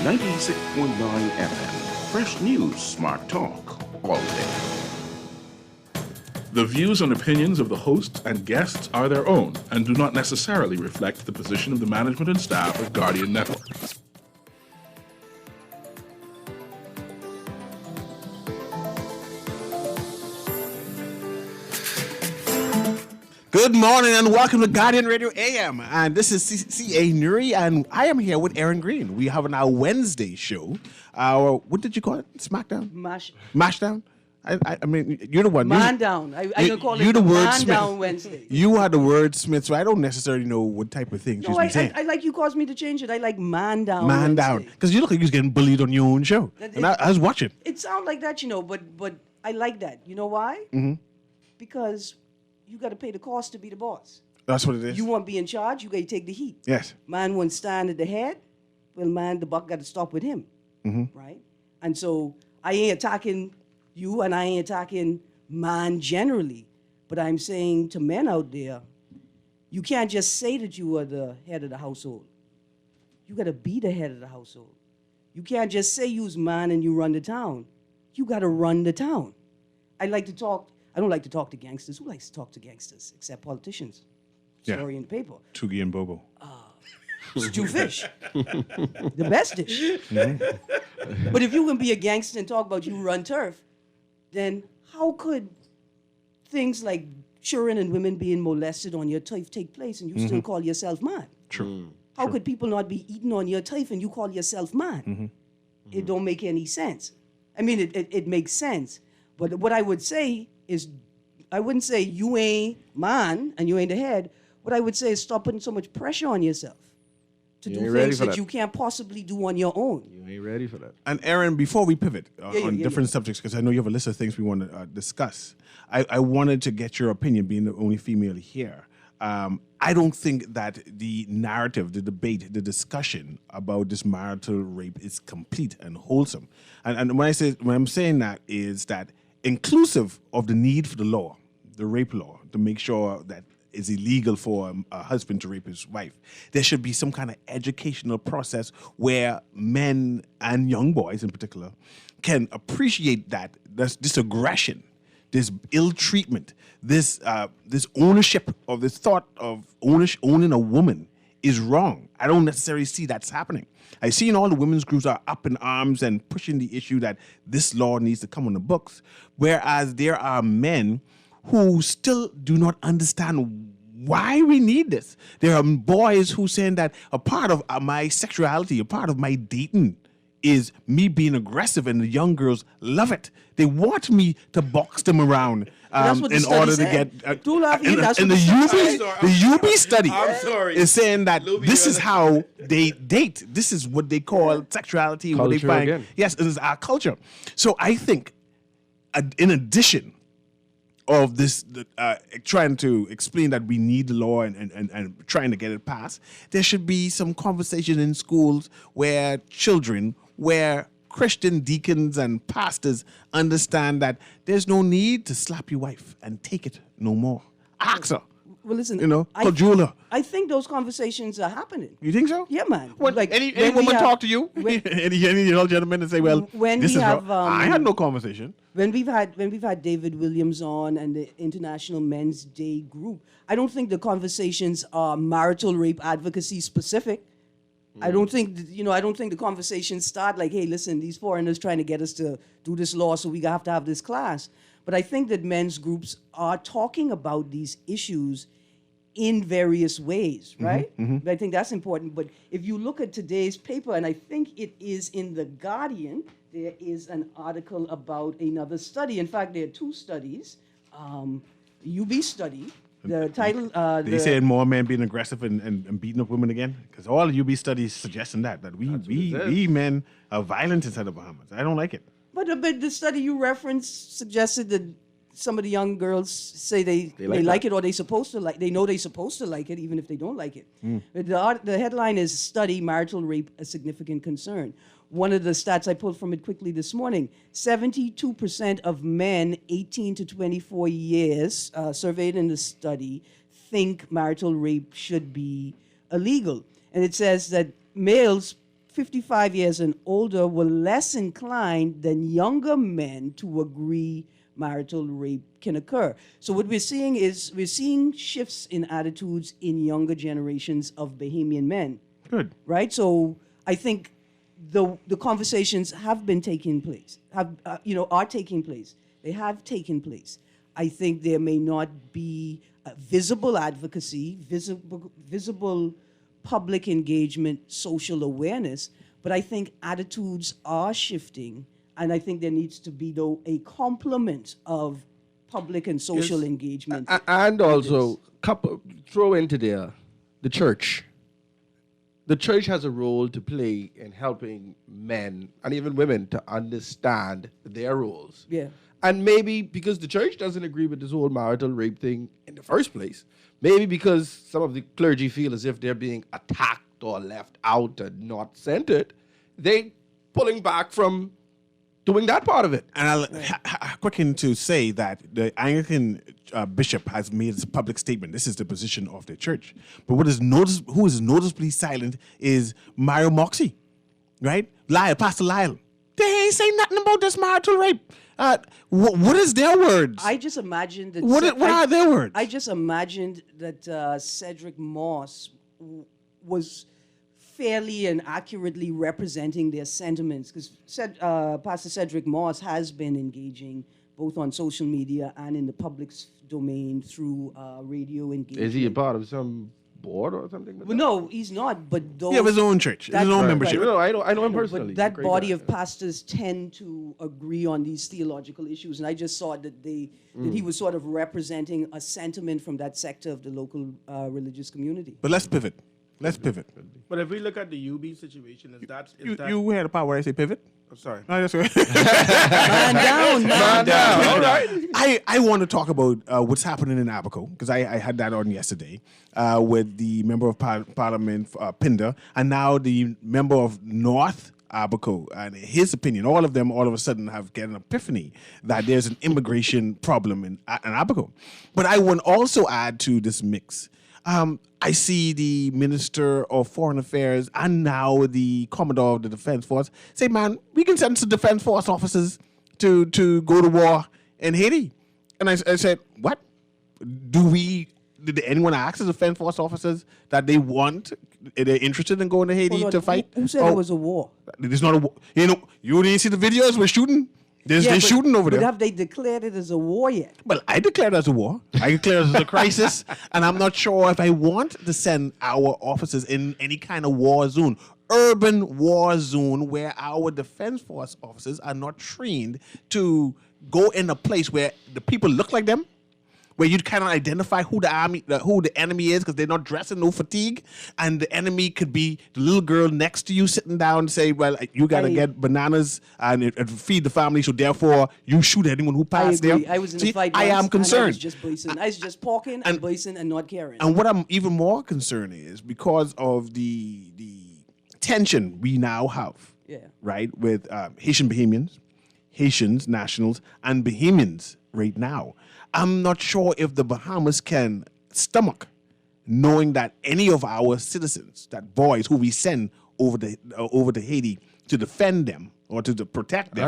96.9 FM. Fresh news, smart talk, all day. The views and opinions of the hosts and guests are their own and do not necessarily reflect the position of the management and staff of Guardian Network. Good morning and welcome to Guardian Radio AM. And this is CA Newry, and I am here with Aaron Green. We have our Wednesday show. What did you call it? Smackdown? Mashdown? I mean, you're the one. Man down. I can call it you're the Man Down Wednesday. You are the wordsmith, so I don't necessarily know what type of thing she's been saying. I like you caused me to change it. I like Man Down Man Wednesday. down. Because you look like you're getting bullied on your own show. And I was watching. It sounds like that, but I like that. You know why? Mm-hmm. Because you got to pay the cost to be the boss. That's what it is. You want to be in charge, you got to take the heat. Yes. Man won't stand at the head. Well, man, the buck got to stop with him. Mm-hmm. Right? And so I ain't attacking you and I ain't attacking man generally. But I'm saying to men out there, you can't just say that you are the head of the household. You got to be the head of the household. You can't just say you's man and you run the town. You got to run the town. I don't like to talk to gangsters. Who likes to talk to gangsters except politicians? Story in the paper. Toogie and Bobo. Stew fish. The best dish. Mm-hmm. But if you can be a gangster and talk about you run turf, then how could things like children and women being molested on your turf take place and you still call yourself man? True. How could people not be eaten on your turf and you call yourself man? Mm-hmm. It don't make any sense. I mean, it makes sense. But what I would say is, I wouldn't say you ain't man and you ain't the head. What I would say is stop putting so much pressure on yourself to do things that you can't possibly do on your own. You ain't ready for that. And Aaron, before we pivot on different subjects, because I know you have a list of things we want to discuss, I wanted to get your opinion, being the only female here. I don't think that the narrative, the debate, the discussion about this marital rape is complete and wholesome. And when I'm saying that is that inclusive of the need for the law, the rape law, to make sure that it's illegal for a husband to rape his wife, there should be some kind of educational process where men and young boys in particular can appreciate that this aggression, this ill treatment, this ownership of this thought of owning a woman is wrong. I don't necessarily see that's happening. I see in all the women's groups are up in arms and pushing the issue that this law needs to come on the books, whereas there are men who still do not understand why we need this. There are boys who saying that a part of my sexuality, a part of my dating is me being aggressive, and the young girls love it. They want me to box them around in order to get. And the UB study is saying that this is how they date. This is what they call sexuality. Culture what they find. again. Yes, it is our culture. So I think, in addition of this, trying to explain that we need the law and trying to get it passed, there should be some conversation in schools where Christian deacons and pastors understand that there's no need to slap your wife and take it no more. Ask her. Well, listen, cajole her. I think those conversations are happening. You think so? Yeah, man. What, like any woman talk to you? Any old gentleman and say, well, this is wrong. I had no conversation. When we've had David Williams on and the International Men's Day group, I don't think the conversations are marital rape advocacy specific. I don't think the conversations start like, hey, listen, these foreigners trying to get us to do this law, so we have to have this class. But I think that men's groups are talking about these issues in various ways, right? Mm-hmm. I think that's important. But if you look at today's paper, and I think it is in The Guardian, there is an article about another study. In fact, there are two studies. UB study. The title... They said more men being aggressive and beating up women again? Because all the UB studies suggesting that we men are violent inside the Bahamas. I don't like it. But the study you referenced suggested that some of the young girls say they like it, or they know they're supposed to like it, even if they don't like it. The headline is "Study Marital Rape a Significant Concern." One of the stats I pulled from it quickly this morning: 72% of men 18 to 24 years surveyed in the study think marital rape should be illegal, and it says that males 55 years and older were less inclined than younger men to agree marital rape can occur. So what we're seeing is shifts in attitudes in younger generations of Bahamian men. Good. Right? So I think the conversations have been taking place, are taking place. They have taken place. I think there may not be visible advocacy, visible public engagement, social awareness, but I think attitudes are shifting, and I think there needs to be, though, a complement of public and social engagement. And also, throw into there the church. The church has a role to play in helping men and even women to understand their roles. Yeah. And maybe because the church doesn't agree with this whole marital rape thing in the first place, maybe because some of the clergy feel as if they're being attacked or left out and not centered, they pulling back from doing that part of it. And I'll quicken to say that the Anglican bishop has made his public statement. This is the position of the church. But who is noticeably silent is Mario Moxie, right? Pastor Lyle. They ain't saying nothing about this marital rape. What is their words? I just imagined that. What are their words? I just imagined that Cedric Moss was fairly and accurately representing their sentiments, because Pastor Cedric Moss has been engaging both on social media and in the public domain through radio engagement. Is he a part of some board or something? Well, no, he's not. But those, he have his own church, his own membership. No, I know him personally. But that body of pastors tend to agree on these theological issues, and I just saw that that he was sort of representing a sentiment from that sector of the local religious community. But let's pivot. But if we look at the UB situation, You heard the part where I say pivot? I'm sorry. No, that's right. Man down. All right. I want to talk about what's happening in Abaco, because I had that on yesterday with the member of Parliament, Pinder, and now the member of North Abaco, and his opinion. All of them, all of a sudden, have get an epiphany that there's an immigration problem in Abaco. But I want to also add to this mix. I see the Minister of Foreign Affairs and now the Commodore of the Defense Force say, man, we can send some Defense Force officers to go to war in Haiti. And I said, what? Did anyone ask the Defense Force officers that they're interested in going to Haiti to fight? Who said it was a war? There's not a war. You didn't see the videos? We're shooting. They're shooting over there. But have they declared it as a war yet? Well, I declared it as a war. I declared it as a crisis. And I'm not sure if I want to send our officers in any kind of war zone, urban war zone, where our Defense Force officers are not trained to go in a place where the people look like them, where you cannot identify who the enemy is because they're not dressed in no fatigue, and the enemy could be the little girl next to you sitting down and say, well, you got to get bananas and feed the family, so therefore you shoot anyone who passed there. I was in a fight once, I am concerned. I was just basing. I was just talking and basing and not caring. And what I'm even more concerned is because of the tension we now have, right, with Haitian Bahamians, Haitians, nationals, and Bahamians right now. I'm not sure if the Bahamas can stomach knowing that any of our citizens, that boys who we send over to Haiti to defend them or to protect them,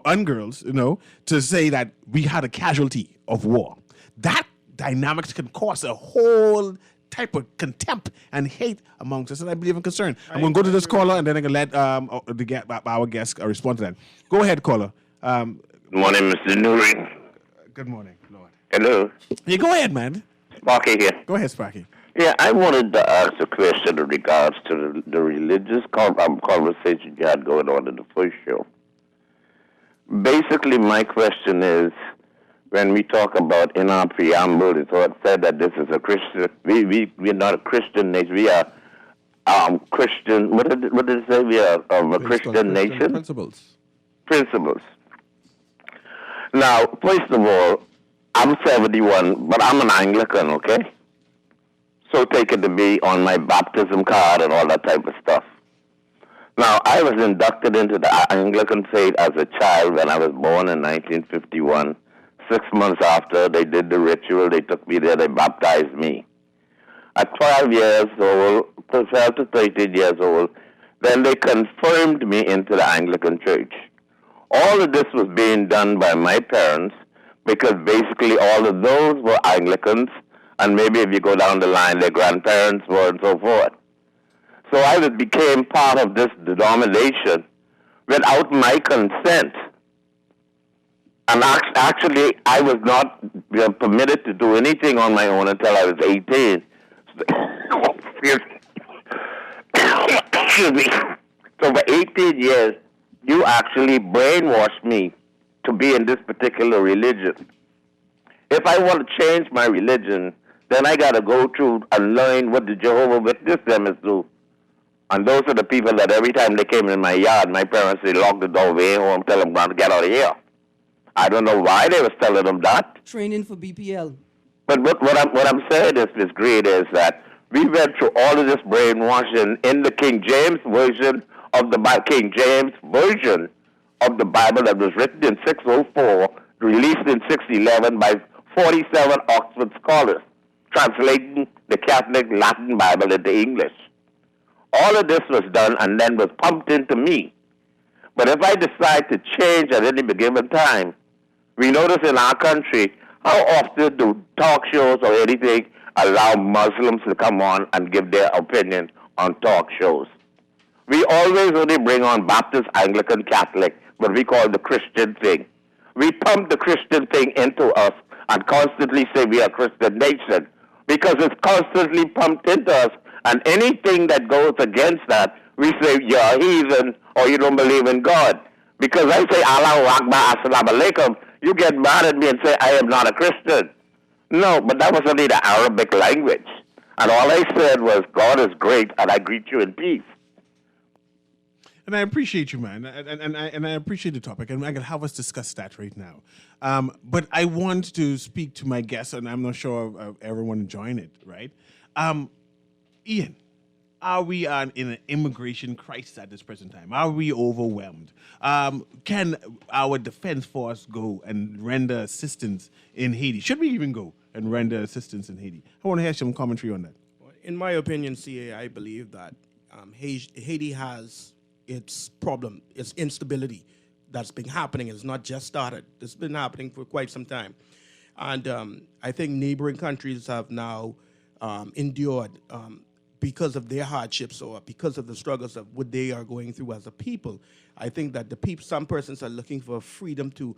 and girls, to say that we had a casualty of war. That dynamics can cause a whole type of contempt and hate amongst us, and I believe in concern. I'm going to go to this caller, and then I'm going to let our guest respond to that. Go ahead, caller. Good morning, Mr. Newry. Good morning, Lord. Hello. Yeah, go ahead, man. Sparky here. Go ahead, Sparky. Yeah, I wanted to ask a question in regards to the religious conversation you had going on in the first show. Basically, my question is, when we talk about in our preamble, it's all said that this is a Christian. We're not a Christian nation. We are Christian. What did it say? We are a Christian nation. Principles. Now, first of all, I'm 71, but I'm an Anglican, okay? So take it to be on my baptism card and all that type of stuff. Now, I was inducted into the Anglican faith as a child when I was born in 1951. 6 months after they did the ritual, they took me there, they baptized me. At 12 to 13 years old, Then they confirmed me into the Anglican Church. All of this was being done by my parents because basically all of those were Anglicans, and maybe if you go down the line, their grandparents were and so forth. So I became part of this denomination without my consent. And actually, I was not permitted to do anything on my own until I was 18. Excuse me. So for 18 years, you actually brainwashed me to be in this particular religion. If I want to change my religion, then I got to go through and learn what the Jehovah's Witness them do. And those are the people that every time they came in my yard, my parents, they locked the door way home, tell them to get out of here. I don't know why they was telling them that. Training for BPL. But what I'm saying is great is that we went through all of this brainwashing in the King James version of the Bible that was written in 604, released in 611 by 47 Oxford scholars, translating the Catholic Latin Bible into English. All of this was done and then was pumped into me. But if I decide to change at any given time, we notice in our country, how often do talk shows or anything allow Muslims to come on and give their opinion on talk shows? We always only bring on Baptist, Anglican, Catholic, what we call the Christian thing. We pump the Christian thing into us and constantly say we are a Christian nation because it's constantly pumped into us, and anything that goes against that, we say you're a heathen or you don't believe in God. Because I say Allahu Akbar, Assalamu Alaikum, you get mad at me and say I am not a Christian. No, but that was only the Arabic language. And all I said was, God is great, and I greet you in peace. And I appreciate you, man, and I appreciate the topic, and I can have us discuss that right now. But I want to speak to my guests, and I'm not sure of everyone enjoying it, right? Ian, are we in an immigration crisis at this present time? Are we overwhelmed? Can our defense force go and render assistance in Haiti? Should we even go and render assistance in Haiti? I want to hear some commentary on that. In my opinion, CA, I believe that Haiti has its problem, its instability that's been happening. It's not just started. It's been happening for quite some time. And I think neighboring countries have now endured because of their hardships or because of the struggles of what they are going through as a people. I think that some persons are looking for freedom to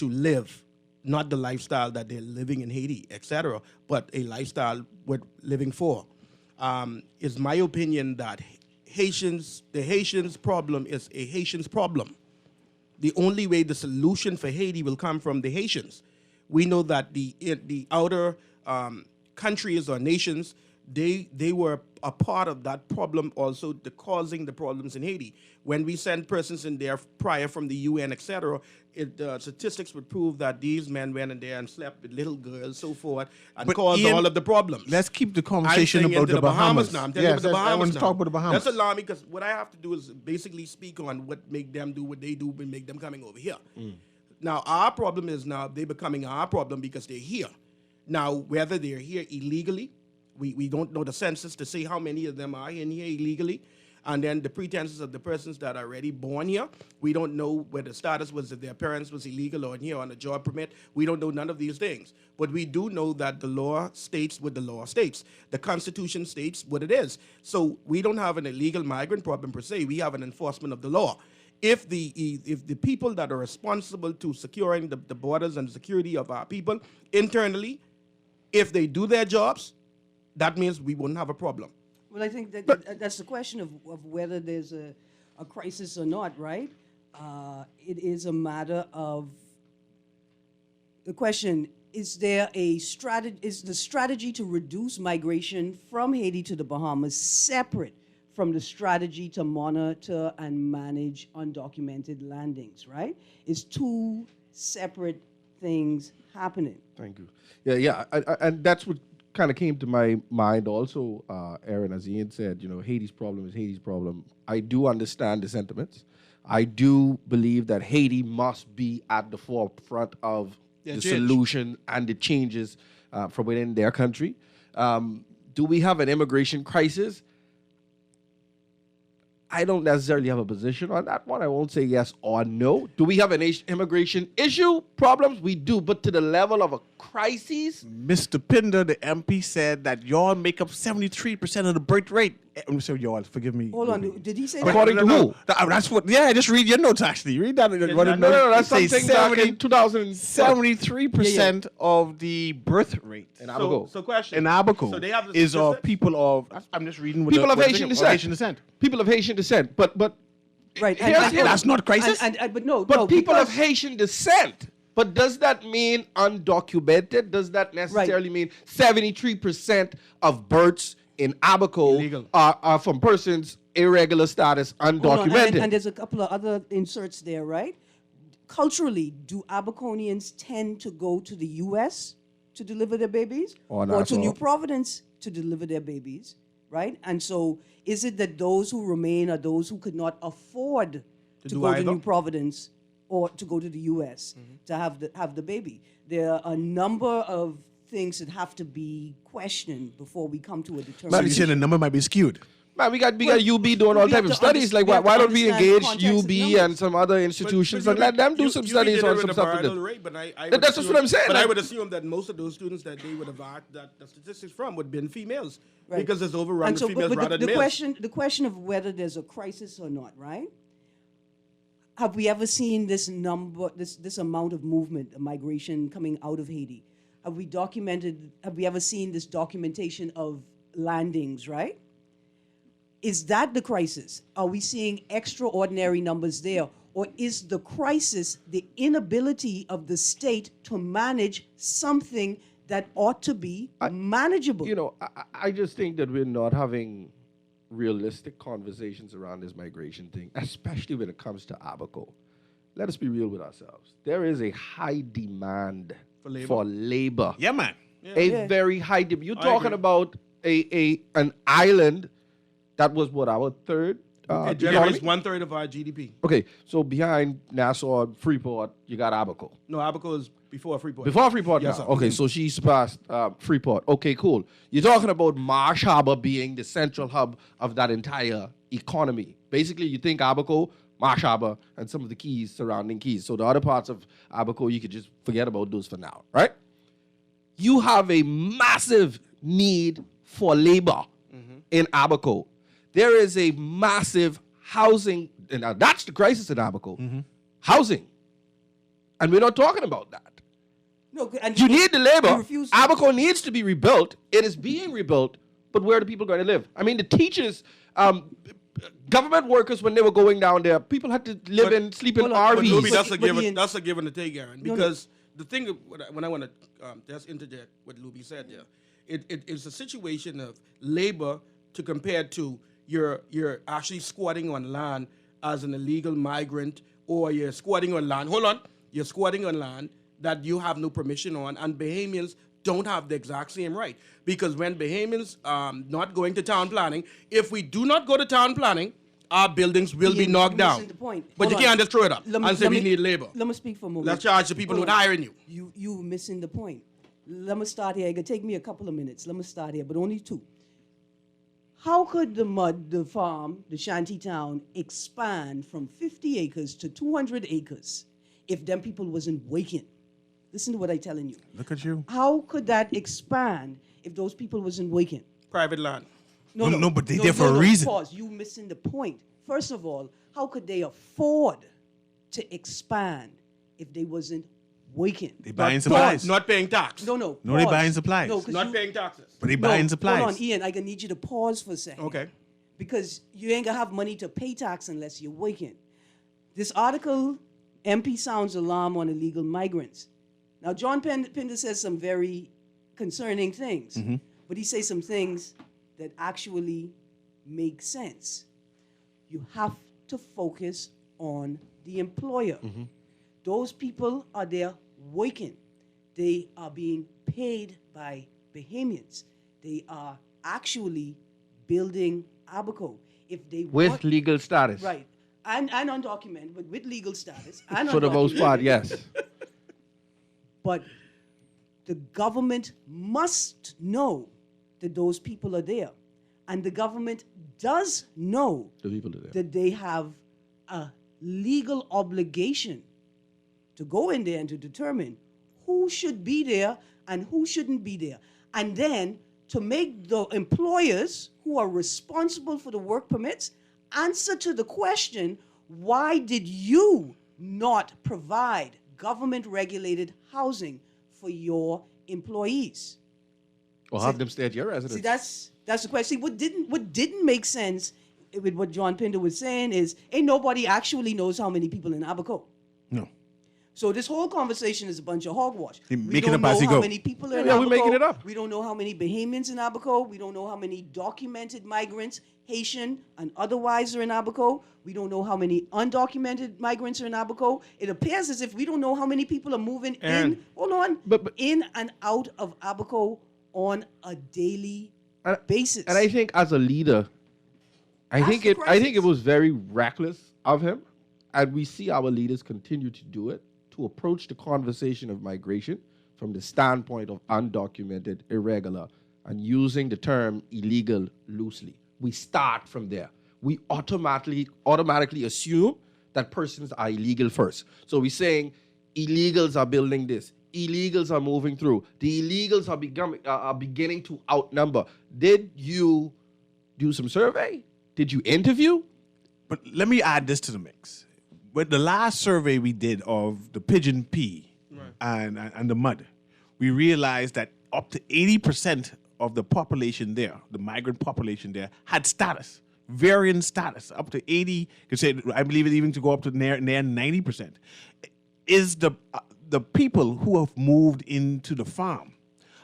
live, not the lifestyle that they're living in Haiti, etc., but a lifestyle worth living for. It's my opinion that the Haitians' problem is a Haitians' problem. The only way the solution for Haiti will come from the Haitians. We know that the outer countries or nations, they were a part of that problem also, causing the problems in Haiti. When we sent persons in there prior from the UN, etc., statistics would prove that these men went in there and slept with little girls, so forth, and caused all of the problems. Let's keep the conversation about the Bahamas. Now. I'm telling you about the Bahamas I want to now. talk about the Bahamas. That's allow me, because what I have to do is basically speak on what make them do what they do and make them coming over here. Now, our problem is now they're becoming our problem because they're here. Now, whether they're here illegally, we don't know the census to say how many of them are in here illegally. And then the pretenses of the persons that are already born here. We don't know whether the status was if their parents was illegal or in here on a job permit. We don't know none of these things. But we do know that the law states what the law states. The Constitution states what it is. So we don't have an illegal migrant problem per se. We have an enforcement of the law. If the people that are responsible to securing the borders and the security of our people internally, if they do their jobs, that means we wouldn't have a problem. Well, I think that's the question of whether there's a crisis or not, right? It is a matter of the question, is there a strategy, is the strategy to reduce migration from Haiti to the Bahamas separate from the strategy to monitor and manage undocumented landings, right? It's two separate things happening. Thank you. Yeah, and that's what kind of came to my mind also, Aaron, as Ian said, Haiti's problem is Haiti's problem. I do understand the sentiments. I do believe that Haiti must be at the forefront of the solution and the changes from within their country. Do we have an immigration crisis? I don't necessarily have a position on that one. I won't say yes or no. Do we have an immigration issue problems? We do, but to the level of a crisis. Mr. Pinder, the MP, said that y'all make up 73% of the birth rate. I'm sorry, y'all, forgive me. Hold on. Did he say that? According to who? That's what. Yeah, just read your notes. Actually, read that. No, that's It say something back in 2000. 73% of the birth rate In Abaco. So question. in Abaco So they have the is of statistics? people of. I'm just reading. What People the, of what Haitian the- descent. Haitian descent. People of Haitian descent, but Right. Here's- That's not crisis. But no. But no, people of because- Haitian descent. But does that mean undocumented? Does that necessarily mean 73% of births in Abaco Illegal. are from persons irregular status, Hold on, undocumented? and there's a couple of other inserts there, right? Culturally, do Abaconians tend to go to the U.S. to deliver their babies, Or or not to all. New Providence to deliver their babies, right? And so, is it that those who remain are those who could not afford to do go to either? New Providence or to go to the U.S. to have the baby? There are a number of things that have to be questioned before we come to a So you determination. saying the number might be skewed. Man, we got Well, UB doing all we type have of to studies. Like, we have why to don't we understand the engage context of UB numbers. and some other institutions But and let them do you- some you studies did it on with some the stuff? marital That, rate, but I That's would just assume- what I'm saying, But I like- would assume that most of those students that they would have that the statistics from would have been females, Right. because it's overrun And with so, females but rather the than males. the question of whether there's a crisis or not, right? Have we ever seen this amount of movement, migration coming out of Haiti? Have we ever seen this documentation of landings, right? Is that the crisis? Are we seeing extraordinary numbers there? Or is the crisis the inability of the state to manage something that ought to be manageable? you know, I just think that we're not having realistic conversations around this migration thing, especially when it comes to Abaco. Let us be real with ourselves. There is a high demand for labor. Yeah, man. A very high demand. You're I talking agree. about an island that was what, our third It generates 1/3 of our GDP. Okay, so behind Nassau, Freeport, you got Abaco. No, Abaco is before Freeport. Before Freeport, Yes, now. sir. Okay, so she surpassed Freeport. Okay, cool. You're talking about Marsh Harbor being the central hub of that entire economy. Basically, you think Abaco, Marsh Harbor, and some of the keys, surrounding keys. So the other parts of Abaco, you could just forget about those for now, right? You have a massive need for labor in Abaco. There is a massive housing, and now that's the crisis in Abaco. Housing. And we're not talking about that. No, and You need the labor. I refuse to- Abaco needs to be rebuilt. It is being rebuilt, but where are the people going to live? I mean, the teachers, government workers, when they were going down there, people had to live But- and sleep in Hold on, But RVs. Ruby, RVs. that's a given to take, Aaron. No, no. Because the thing when I want to just interject what Luby said there, it's a situation of labor to compare to you're actually squatting on land as an illegal migrant, or you're squatting on land. Hold on, you're squatting on land that you have no permission on, and Bahamians don't have the exact same right, because when Bahamians not going to town planning, if we do not go to town planning, our buildings will be Ian, knocked you're down. missing the point. But Hold you on. can't just throw it up Let me- and say let we me- need labor. Let me speak for a moment. Let's charge the people who Hold are on. hiring you. You missing the point. Let me start here. It could take me a couple of minutes. Let me start here, but only two. How could the farm, the shanty town, expand from 50 acres to 200 acres if them people wasn't waking? Listen to what I'm telling you. Look at you. How could that expand if those people wasn't waking? Private land. No, but they there for a reason. Pause. You missing the point. First of all, how could they afford to expand if they wasn't waking? They buying Not- supplies. Not paying tax. No. No, they pause. buying supplies. No, 'cause Not you- paying taxes. But they no, buying supplies. Hold on, Ian. I need you to pause for a second. Okay. Because you ain't gonna have money to pay tax unless you're waking. This article, MP sounds alarm on illegal migrants. Now, John Pinder says some very concerning things, but he says some things that actually make sense. You have to focus on the employer. Those people are there working. They are being paid by Bahamians. They are actually building Abaco. If they With want, legal status. right, and undocumented, but with legal status, and For the most undocumented. part, yes. But the government must know that those people are there. And the government does know The people do that. that they have a legal obligation to go in there and to determine who should be there and who shouldn't be there. And then to make the employers who are responsible for the work permits answer to the question, why did you not provide government-regulated housing for your employees? Or have them stay at your residence. See, that's the question. See, what didn't make sense with what John Pinder was saying is, ain't nobody actually knows how many people in Abaco. No. So this whole conversation is a bunch of hogwash. They We make it don't up as know you how go. many people are in Yeah, Abaco. we're making it up. We don't know how many Bahamians in Abaco. We don't know how many documented migrants, Haitian and otherwise, are in Abaco. We don't know how many undocumented migrants are in Abaco. It appears as if we don't know how many people are moving Aaron, in. Hold on. but- in and out of Abaco on a daily basis. And I think as a leader, I That's think the it crisis. was very reckless of him, and we see our leaders continue to do it, to approach the conversation of migration from the standpoint of undocumented, irregular, and using the term illegal loosely. We start from there. We automatically assume that persons are illegal first. So we're saying illegals are building this. Illegals are moving through. The illegals are beginning to outnumber. Did you do some survey? Did you interview? But let me add this to the mix. With the last survey we did of the pigeon pea and the mud, we realized that up to 80% of the population there, the migrant population there, had status, varying status, up to 80. I believe it even to go up to near 90%. Is the people who have moved into the farm,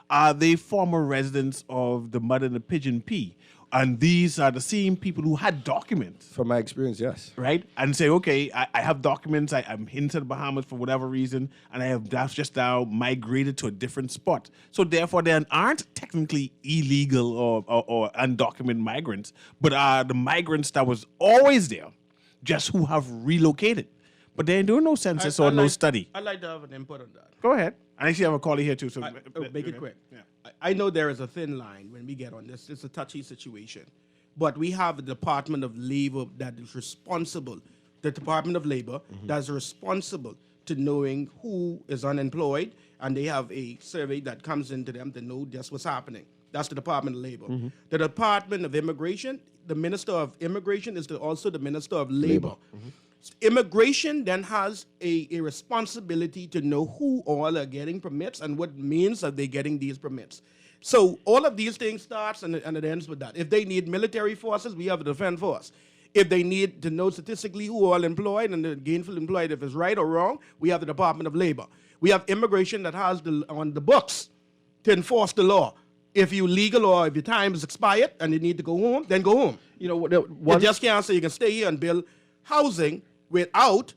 are they former residents of the mud and the pigeon pea? And these are the same people who had documents, From my experience, yes. right? And say, okay, I have documents, I'm into the Bahamas for whatever reason, and that's just now migrated to a different spot. So therefore, they aren't technically illegal or undocumented migrants, but are the migrants that was always there, just who have relocated. But they ain't doing no census or no study. I'd like to have an input on that. Go ahead. I actually have a caller here too. So Make it quick. Yeah. I know there is a thin line when we get on this. It's a touchy situation. But we have a Department of Labor that is responsible, the Department of Labor that's responsible to knowing who is unemployed, and they have a survey that comes into them to know just what's happening. That's the Department of Labor. The Department of Immigration, the Minister of Immigration is also the Minister of Labor. Immigration then has a responsibility to know who all are getting permits and what means are they getting these permits. So all of these things starts and it ends with that. If they need military forces, we have a defense force. If they need to know statistically who are all employed and the gainful employed, if it's right or wrong, we have the Department of Labor. We have immigration that has on the books to enforce the law. If you're legal or if your time is expired and you need to go home, then go home. You know, You just can't say you can stay here and build housing without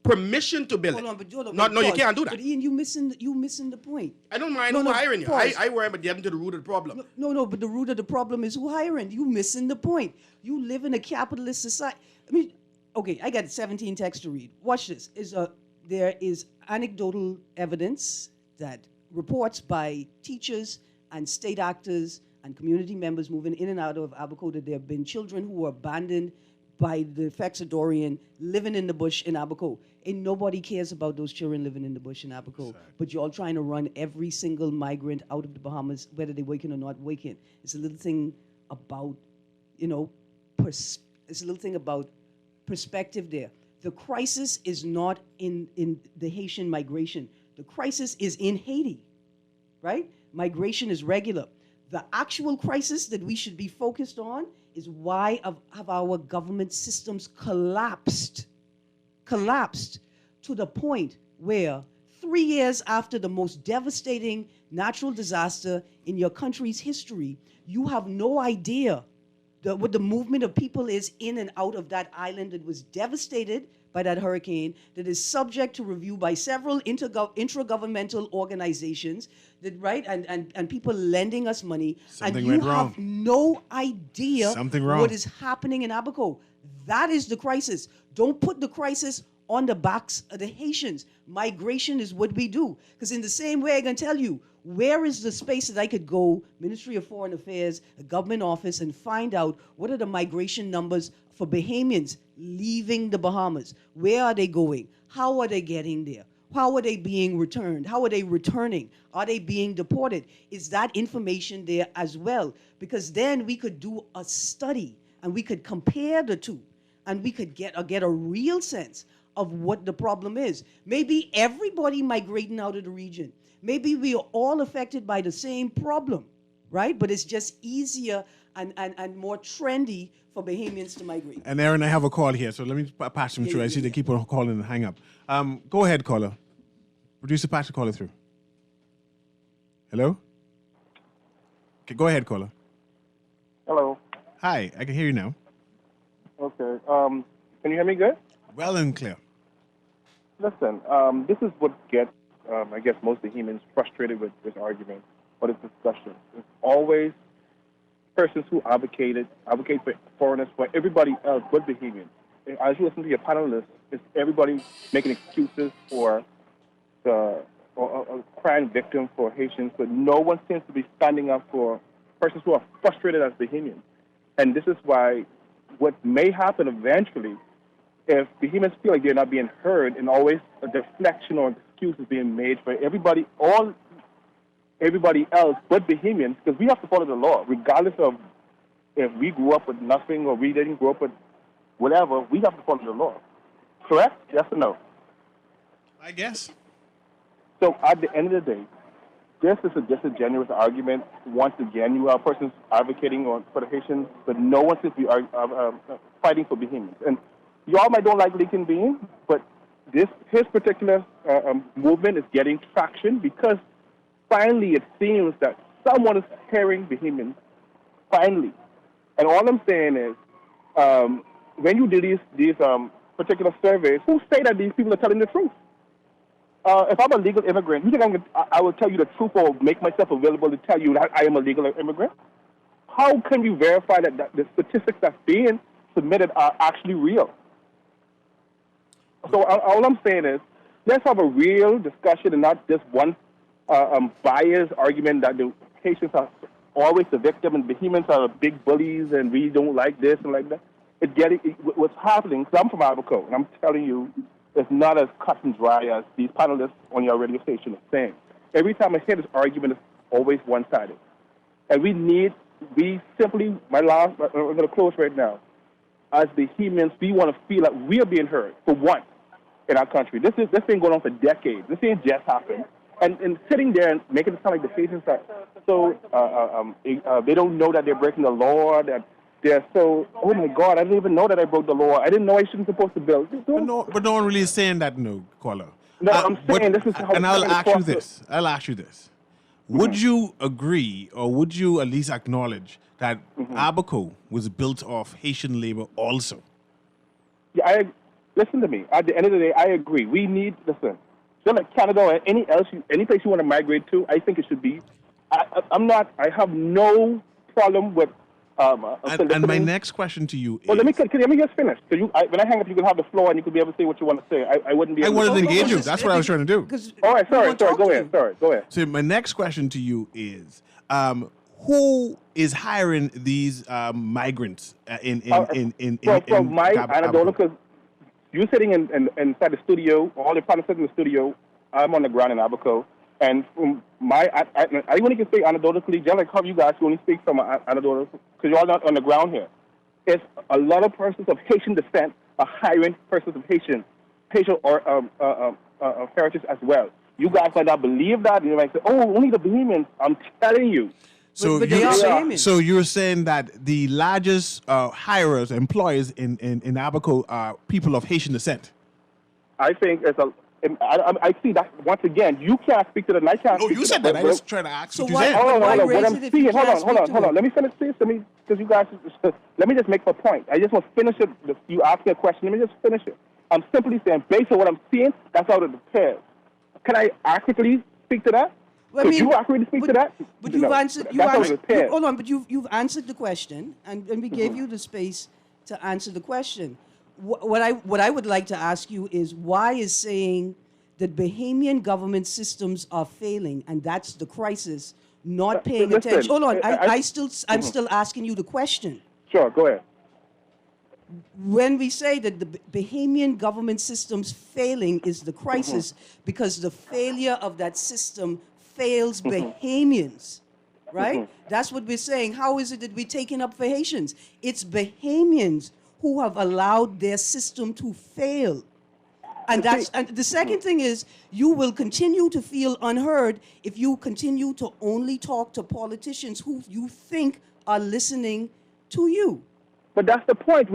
permission to build Hold on, it. but hold on, No, but no, you pause. can't do that. But Ian, you missing the point. I don't mind No, who no, hiring you. pause. I worry about getting to the root of the problem. No, but the root of the problem is who hiring. You missing the point. You live in a capitalist society. I mean, okay, I got 17 texts to read. Watch this. There is anecdotal evidence that reports by teachers and state actors and community members moving in and out of Abaco that there have been children who were abandoned by the effects of Dorian living in the bush in Abaco. And nobody cares about those children living in the bush in Abaco. But you're all trying to run every single migrant out of the Bahamas, whether they're waking or not waking. It's a little thing about, it's a little thing about perspective there. The crisis is not in the Haitian migration. The crisis is in Haiti, right? Migration is regular. The actual crisis that we should be focused on is why have our government systems collapsed to the point where 3 years after the most devastating natural disaster in your country's history, you have no idea what the movement of people is in and out of that island that was devastated by that hurricane, that is subject to review by several intragovernmental organizations, that right, and people lending us money, Something and you went have wrong. no idea Something wrong. what is happening in Abaco. That is the crisis. Don't put the crisis on the backs of the Haitians. Migration is what we do. Because in the same way, I can tell you, Where is the space that I could go, Ministry of Foreign Affairs, a government office, and find out what are the migration numbers for Bahamians leaving the Bahamas? Where are they going? How are they getting there? How are they being returned? How are they returning? Are they being deported? Is that information there as well? Because then we could do a study and we could compare the two and we could get a real sense of what the problem is. Maybe everybody migrating out of the region. Maybe we are all affected by the same problem, right? But it's just easier and more trendy for Bahamians to migrate. And Aaron, I have a call here, so let me pass them through. I see they keep on calling and hang up. Go ahead, caller. Producer, pass the caller through. Hello? Okay, go ahead, caller. Hello. Hi, I can hear you now. Okay. Can you hear me good? Well and clear. Listen, this is what gets, I guess, most Bahamians frustrated with this argument or this discussion. It's always persons who advocate for foreigners, for everybody else but Bahamians. As you listen to your panelists, it's everybody making excuses for the crime victim for Haitians, but no one seems to be standing up for persons who are frustrated as Bahamians. And this is why what may happen eventually, if Bahamians feel like they're not being heard and always a deflection or excuse is being made for everybody else but Bahamians, because we have to follow the law, regardless of if we grew up with nothing or we didn't grow up with whatever, we have to follow the law. Correct? Yes or no? I guess. So at the end of the day, this is a disingenuous argument. Once again, you have persons advocating for the Haitians, but no one seems to be fighting for Bahamians. And y'all might don't like Lincoln Bean, but his particular movement is getting traction because finally it seems that someone is hearing Bahamians. Finally. And all I'm saying is, when you do these particular surveys, who say that these people are telling the truth? If I'm a legal immigrant, you think I will tell you the truth or make myself available to tell you that I am a legal immigrant? How can we verify that the statistics that's being submitted are actually real? So all I'm saying is, let's have a real discussion and not just one biased argument that the Haitians are always the victim and Bahamians are the big bullies and we don't like this and like that. What's happening, because I'm from Abaco, and I'm telling you, it's not as cut and dry as these panelists on your radio station are saying. Every time I hear this argument, it's always one-sided. And I'm going to close right now. As Bahamians, we want to feel like we are being heard for once in our country. This been going on for decades. This ain't just happened. And sitting there and making it sound like the Haitians are so, they don't know that they're breaking the law, that they're so, oh my God, I didn't even know that I broke the law. I didn't know I shouldn't supposed to build. But no one really is saying that, no, caller. No, I'm saying this is how. And I'll ask you this. Would you agree, or would you at least acknowledge that Abaco was built off Haitian labor also? Yeah, listen to me. At the end of the day, I agree. We need, listen, just like Canada or any place you want to migrate to, I think it should be. I have no problem with. And my next question to you is... Well, let me just finish. So when I hang up, you can have the floor and you can be able to say what you want to say. I wouldn't be able to engage you. That's what I was trying to do. All right, sorry. Go ahead. So my next question to you is, who is hiring these migrants from my anecdotal, because you're sitting inside the studio, all the partners sitting in the studio, I'm on the ground in Abaco. And from I only can say anecdotally, just like how you guys only speak from anecdotal, because you're all not on the ground here. It's a lot of persons of Haitian descent are hiring persons of Haitian or heritage as well. You guys might not believe that, and you might say, "Oh, only the Bahamians." I'm telling you. So you're saying that the largest hirers, employers in Abaco are people of Haitian descent? I think it's a. I see that once again. You can't speak to the. I can't. No, you said that. I was trying to ask what you said. Hold on. What I'm seeing. Hold on. Let me finish this. Because you guys. Let me just make a point. I just want to finish it. You asked me a question. Let me just finish it. I'm simply saying, based on what I'm seeing, that's how it appears. Can I accurately speak to that? Well, Could you accurately speak to that? But you've answered. Hold on. But you've answered the question, and we gave you the space to answer the question. What I would like to ask you is, why is saying that Bahamian government systems are failing, and that's the crisis, not paying listen, attention. Hold on, I'm mm-hmm. still asking you the question. Sure, go ahead. When we say that the Bahamian government system's failing is the crisis because the failure of that system fails Bahamians, right? That's what we're saying. How is it that we're taking up for Haitians? It's Bahamians who have allowed their system to fail. And the second thing is, you will continue to feel unheard if you continue to only talk to politicians who you think are listening to you. But that's the point.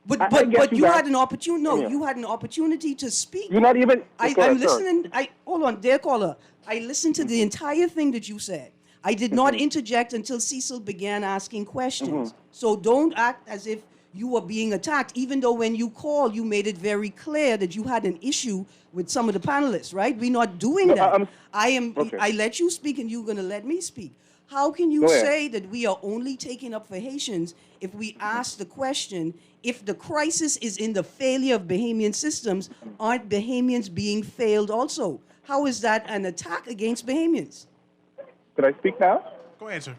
But you had an opportunity. No, you had an opportunity to speak. You're not even. I'm listening. Hold on, dear caller. I listened to the entire thing that you said. I did not interject until Cecil began asking questions. So don't act as if you were being attacked, even though when you called, you made it very clear that you had an issue with some of the panelists, right? We're not doing that. I let you speak, and you're going to let me speak. How can you say that we are only taking up for Haitians if we ask the question, if the crisis is in the failure of Bahamian systems, aren't Bahamians being failed also? How is that an attack against Bahamians? Could I speak now? Go ahead, sir.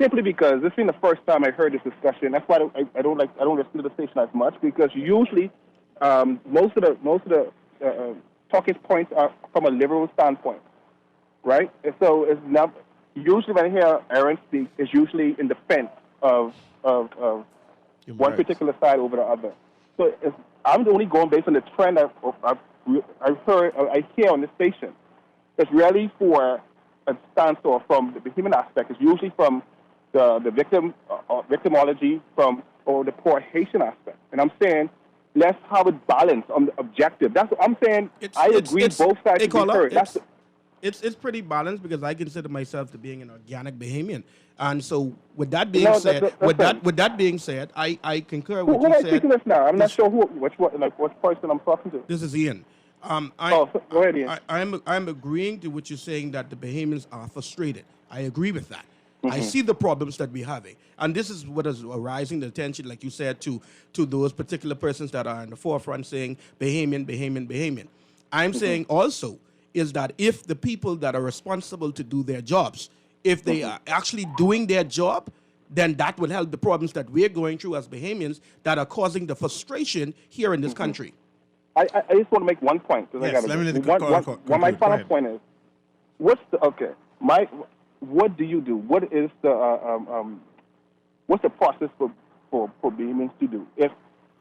Simply because this is the first time I heard this discussion. That's why I don't listen to the station as much, because usually most of the talking points are from a liberal standpoint, right? And so it's not usually when I hear Aaron speak, it's usually in defense of one particular side over the other. So I'm only going based on the trend I hear on the station. It's really for a stance or from the human aspect. It's usually from the victimology or the poor Haitian aspect. And I'm saying let's have it balanced on the objective. That's what I'm saying. I agree both sides should be heard. It's pretty balanced because I consider myself to being an organic Bahamian, and so with that being said, I concur with what you said. Who am I speaking with now? I'm not sure which person I'm talking to. This is Ian. Go ahead, Ian. I'm agreeing to what you're saying, that the Bahamians are frustrated. I agree with that. I see the problems that we're having. And this is what is arising the attention, like you said, to those particular persons that are in the forefront saying Bahamian, Bahamian, Bahamian. I'm saying also is that if the people that are responsible to do their jobs, if they are actually doing their job, then that will help the problems that we're going through as Bahamians that are causing the frustration here in this country. I just want to make one point. Yes, my final point is, what do you do? What is what's the process for Bahamians to do? If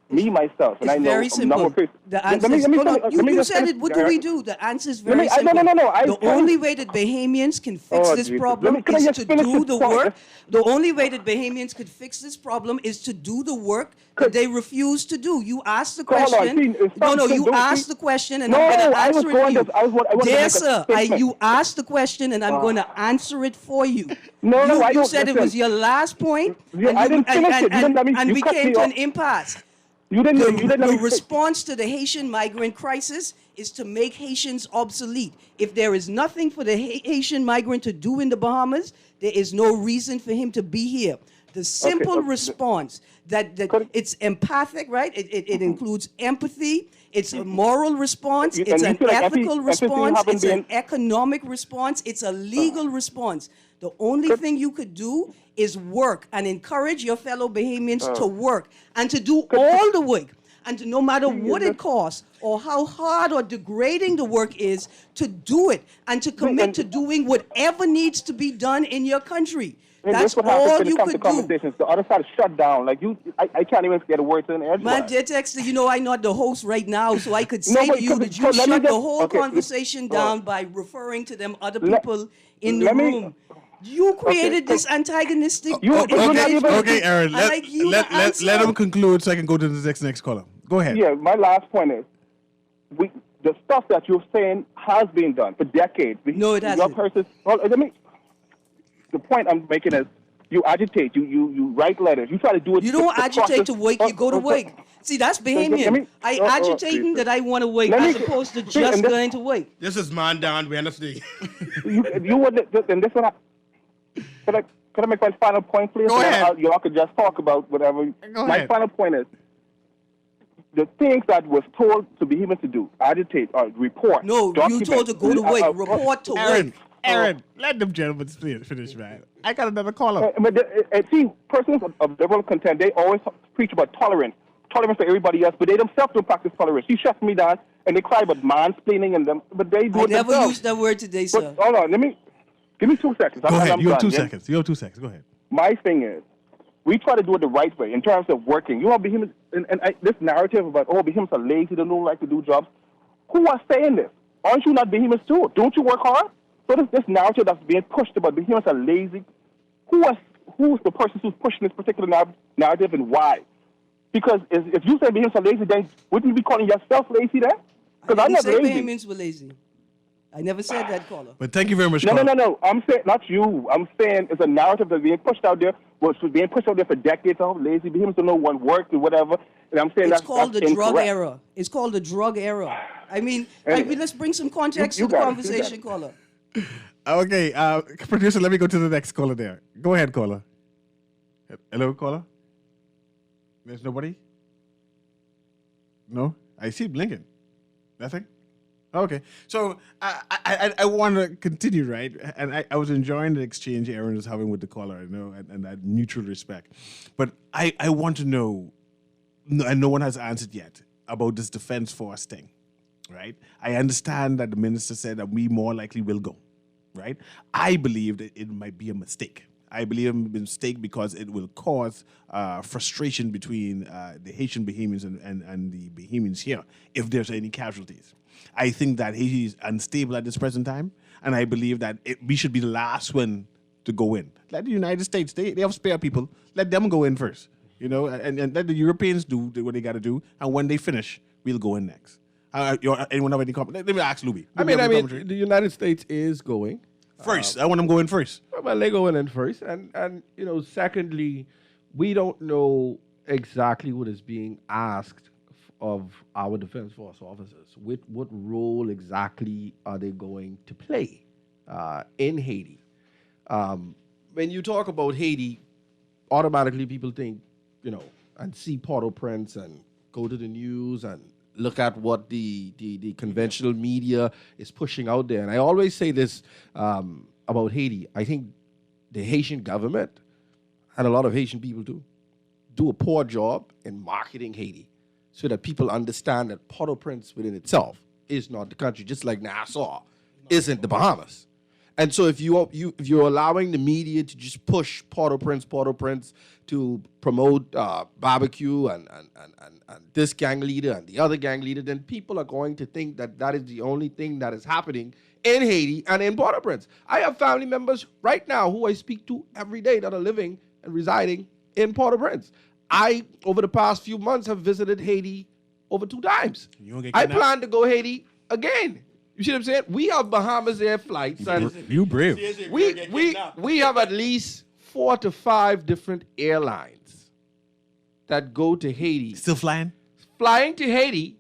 me, myself, and it's I know very simple. The answer is, you said it, what do we do? The answer is very simple. No. The only way that Bahamians can fix this problem is to do the work. The only way that Bahamians could fix this problem is to do the work that they refuse to do. You asked the question. You asked the question, and I'm going to answer it for you. Dear sir, you asked the question, and I'm going to answer it for you. You said it was your last point, and we came to an impasse. The response to the Haitian migrant crisis is to make Haitians obsolete. If there is nothing for the Haitian migrant to do in the Bahamas, there is no reason for him to be here. The simple response that it's empathic, right? It includes empathy. It's a moral response. It's an ethical response. It's an economic response. It's a legal response. The only thing you could do is work and encourage your fellow Bahamians to work and to do all the work. And no matter what it costs or how hard or degrading the work is, to do it and to commit to doing whatever needs to be done in your country. That's all you could do. The other side is shut down. I can't even get a word in edge. Man, dear Dexter, I'm not the host right now, so I could say to you that you shut the whole conversation down by referring to them other people in the room. You created this antagonistic. Okay, Aaron. Let him conclude so I can go to the next caller. Go ahead. Yeah, my last point is, the stuff that you're saying has been done for decades. No, it hasn't. The point I'm making is, you agitate, you write letters, you try to do it. You don't agitate to work, you go to work. See, that's Bahamian. I agitating that I want to wake as opposed to just going to wake. This is man down Wednesday. you would, and this one. Could I make my final point, please? Go ahead. Y'all could just talk about whatever. Go my ahead. Final point is, the things that was told to Bahamians to do, agitate, report. No, you document, told to go to work, report to work. Aaron, let them gentlemen finish, man. I got another caller. See, persons of liberal content, they always preach about tolerance for everybody else, but they themselves don't practice tolerance. He shuts me down, and they cry about mansplaining and them, but they do I it never themselves. used that word today, But sir. hold on, give me 2 seconds. Go ahead. I'm You have done. 2 seconds. You have 2 seconds. Go ahead. My thing is, we try to do it the right way in terms of working. You know, Bahamians, this narrative about, Bahamians are lazy, they don't like to do jobs. Who are saying this? Aren't you not Bahamians too? Don't you work hard? So this narrative that's being pushed about Bahamians are lazy, who's the person who's pushing this particular narrative and why? Because if you say Bahamians are lazy, then wouldn't you be calling yourself lazy then? Because I'm I didn't not say lazy. Bahamians were lazy. I never said that, caller. But thank you very much, No. caller. I'm saying, not you. I'm saying it's a narrative that's being pushed out there, was being pushed out there for decades. Oh, lazy Bahamians don't know what work or whatever. And I'm saying It's that's called the drug incorrect. era. It's called the drug era. I mean, Anyway, let's bring some context you to the got it, conversation, caller. Okay, producer, let me go to the next caller there. Go ahead, caller. Hello, caller? There's nobody? No? I see blinking. Nothing? Okay. So I want to continue, right? And I was enjoying the exchange Aaron was having with the caller, and that mutual respect. But I want to know, and no one has answered yet, about this defense force thing, right? I understand that the minister said that we more likely will go, right? I believe that it might be a mistake. I believe it might be a mistake because it will cause frustration between the Haitian Bahamians and the Bahamians here if there's any casualties. I think that Haiti is unstable at this present time, and I believe that we should be the last one to go in. Let the United States, they have spare people, let them go in first, and let the Europeans do what they got to do, and when they finish, we'll go in next. Anyone have any comment? Let me ask Luby. I mean, the United States is going. First, I want them going first. Well, they going in first, and secondly, we don't know exactly what is being asked of our defense force officers. What role exactly are they going to play in Haiti? When you talk about Haiti, automatically people think, and see Port-au-Prince and go to the news and look at what the conventional media is pushing out there. And I always say this about Haiti. I think the Haitian government, and a lot of Haitian people too, do a poor job in marketing Haiti so that people understand that Port-au-Prince within itself is not the country, just like Nassau isn't the Bahamas. And so if you're allowing the media to just push Port-au-Prince to promote barbecue and this gang leader and the other gang leader, then people are going to think that is the only thing that is happening in Haiti and in Port-au-Prince. I have family members right now who I speak to every day that are living and residing in Port-au-Prince. I, over the past few months, have visited Haiti over 2 times. I plan to go Haiti again. You see what I'm saying? We have Bahamas Air flights. And you brave. we have at least 4 to 5 different airlines that go to Haiti. Still flying? Flying to Haiti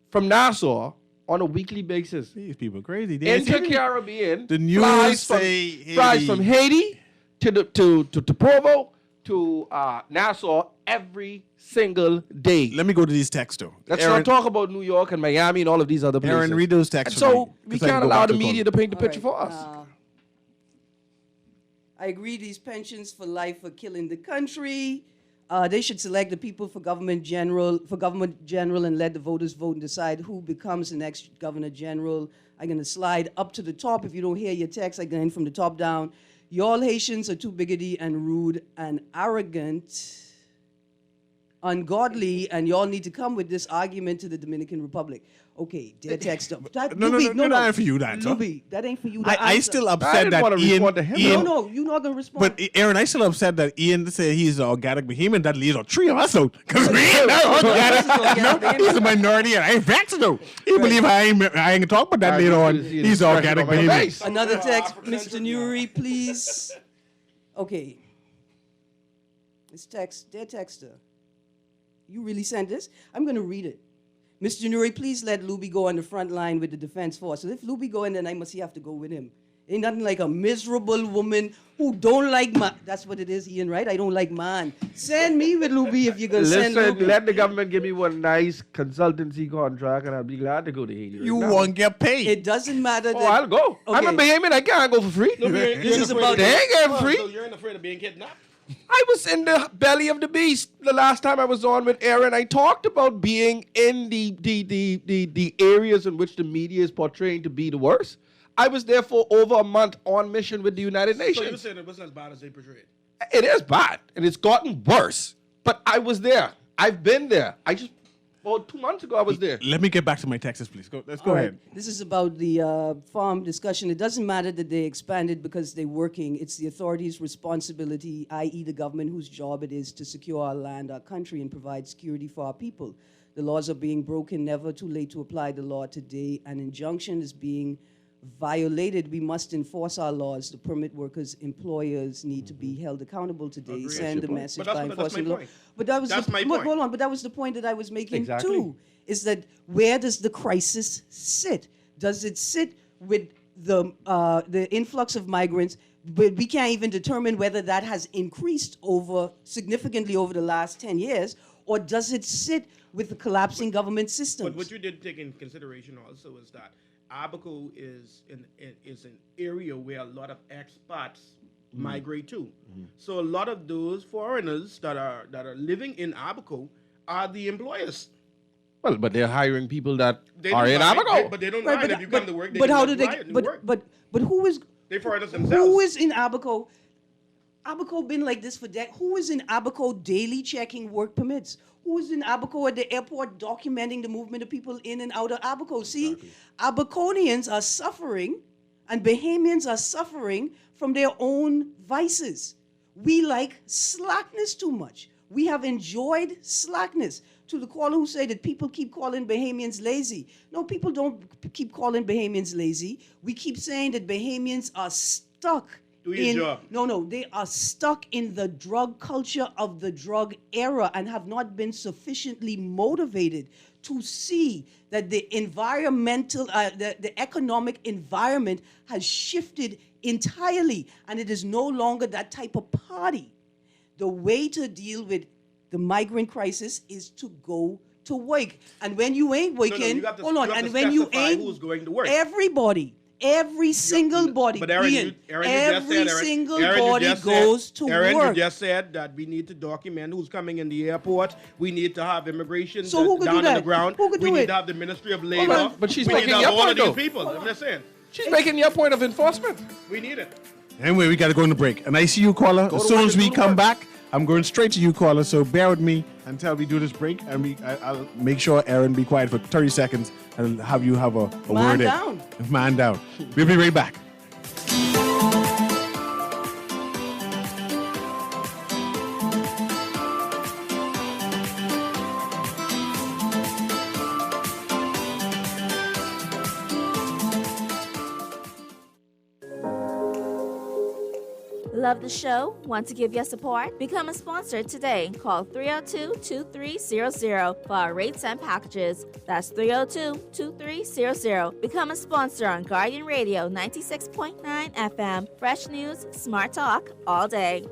from Nassau on a weekly basis. These people are crazy. Inter-Caribbean The news flies from Haiti to Provo to Nassau every single day. Let me go to these texts, though. Let's not talk about New York and Miami and all of these other places. Aaron, read those texts. So we can't allow the media to paint the picture for us. I agree these pensions for life are killing the country. They should select the people for government general, and let the voters vote and decide who becomes the next governor general. I'm going to slide up to the top. If you don't hear your text, I'm going from the top down. Y'all Haitians are too bigoted and rude and arrogant, ungodly, and y'all need to come with this argument to the Dominican Republic. Okay, dear text up. No, that ain't for you, that answer. Luby, that ain't for you. I still I upset didn't that want to respond to him. Ian. No, you're not going to respond. But Aaron, I still upset that Ian said he's an organic Bahamian. That leaves 3 of us out. Because we ain't not organic. He's a minority and I ain't vaccinated. He believe I ain't talk about that later on. He's an organic Bahamian. Another text, Mr. Newry, please. Okay. This text, dear texter, you really sent this? I'm going to read it. Mr. Newry, please let Luby go on the front line with the defense force. So if Luby go in, then I must have to go with him. Ain't nothing like a miserable woman who don't like man. That's what it is, Ian, right? I don't like man. Send me with Luby if you're going to send Listen, Luby. let the government give me one nice consultancy contract, and I'll be glad to go to Haiti. You right now. won't get paid. It doesn't matter. Oh, I'll go. I'm a Okay. Bahamian. I can't go for free. This is about They ain't getting free. So you're afraid of being kidnapped? I was in the belly of the beast the last time I was on with Aaron. I talked about being in the areas in which the media is portraying to be the worst. I was there for over a month on mission with the United So you're Nations. saying it wasn't as bad as they portrayed? It is bad, and it's gotten worse. But I was there. I've been there. About 2 months ago, I was there. Let me get back to my Texas, please. Let's go All ahead. right. This is about the farm discussion. It doesn't matter that they expanded because they're working. It's the authorities' responsibility, i.e. the government, whose job it is to secure our land, our country, and provide security for our people. The laws are being broken, never too late to apply the law today. An injunction is being violated. We must enforce our laws. The permit workers, employers need to be held accountable today. Agreed. Send the But message that's by my enforcing law. point. But that was That's my but point. hold on. But that was the point that I was making Exactly. too. Is that where does the crisis sit? Does it sit with the influx of migrants? But we can't even determine whether that has increased significantly over the last 10 years, or does it sit with the collapsing government systems? But what you did take in consideration also is that Abaco is an area where a lot of expats migrate to. So a lot of those foreigners that are living in Abaco are the employers. Well, but they're hiring people that They are don't in mind, Abaco. but they don't Right, mind if you come to work. They but can how just do fly they? it and work. But who is They foreigners themselves. who is in Abaco? Abaco been like this for decades. Who is in Abaco daily checking work permits? Who is in Abaco at the airport documenting the movement of people in and out of Abaco? See, Abaconians are suffering, and Bahamians are suffering from their own vices. We like slackness too much. We have enjoyed slackness. To the caller who said that people keep calling Bahamians lazy. No, people don't keep calling Bahamians lazy. We keep saying that Bahamians are stuck Do your job. No, they are stuck in the drug culture of the drug era and have not been sufficiently motivated to see that the environmental, the economic environment has shifted entirely, and it is no longer that type of party. The way to deal with the migrant crisis is to go to work, and when you ain't working, you have to- hold on, you have and to when you specify ain't, who's going to work. everybody. Every single body, But Aaron, Ian, Aaron, you just every said, Aaron, single Aaron, you body just goes said, to Aaron, work. you just said that we need to document who's coming in the airport. We need to have immigration So who could down do on that? the ground. Who could we do need it? to have the Ministry of Labor. on, but she's we need making to have your all point, of these though. people. I'm just saying. She's making your point of enforcement. We need it. Anyway, we got to go on the break. And I see you, caller. As soon work as and we do the come work. back, I'm going straight to you, caller. So bear with me until we do this break. And I'll make sure Aaron be quiet for 30 seconds and have you have a Man word down. in. Man down. We'll be right back. Love the show? Want to give your support? Become a sponsor today. Call 302-2300 for our rates and packages. That's 302-2300. Become a sponsor on Guardian Radio 96.9 FM. Fresh news, smart talk, all day.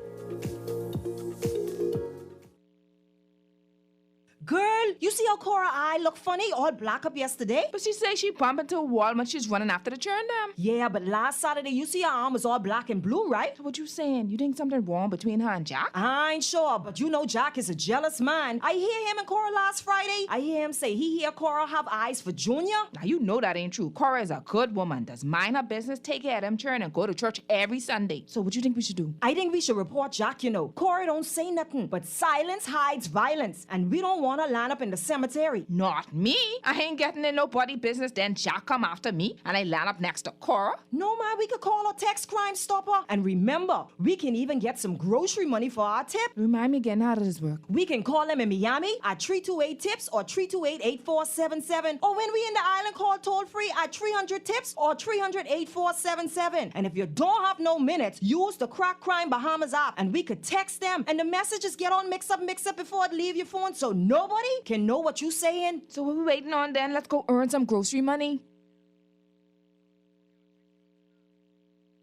Girl, you see how Cora eye look funny, all black up yesterday? But she say she bumped into a wall when she's running after the churn them. Yeah, but last Saturday, you see her arm was all black and blue, right? What you saying? You think something wrong between her and Jack? I ain't sure, but you know Jack is a jealous man. I hear him and Cora last Friday. I hear him say he hear Cora have eyes for Junior. Now you know that ain't true. Cora is a good woman. Does mind her business, take care of them churn, and go to church every Sunday. So what you think we should do? I think we should report Jack, you know. Cora don't say nothing, but silence hides violence, and we don't want to line up in the cemetery. Not me. I ain't getting in nobody business. Then Jack come after me, and I land up next to Cora. No, man, we could call a text Crime Stopper. And remember, we can even get some grocery money for our tip. Remind me again, how does this work? We can call them in Miami at 328-TIPS or 328-8477. Or when we in the island, call toll-free at 300-TIPS or 300-8477. And if you don't have no minutes, use the Crack Crime Bahamas app and we could text them. And the messages get all mix up before it leave your phone so nobody can know what you saying. So what we waiting on then? Let's go earn some grocery money.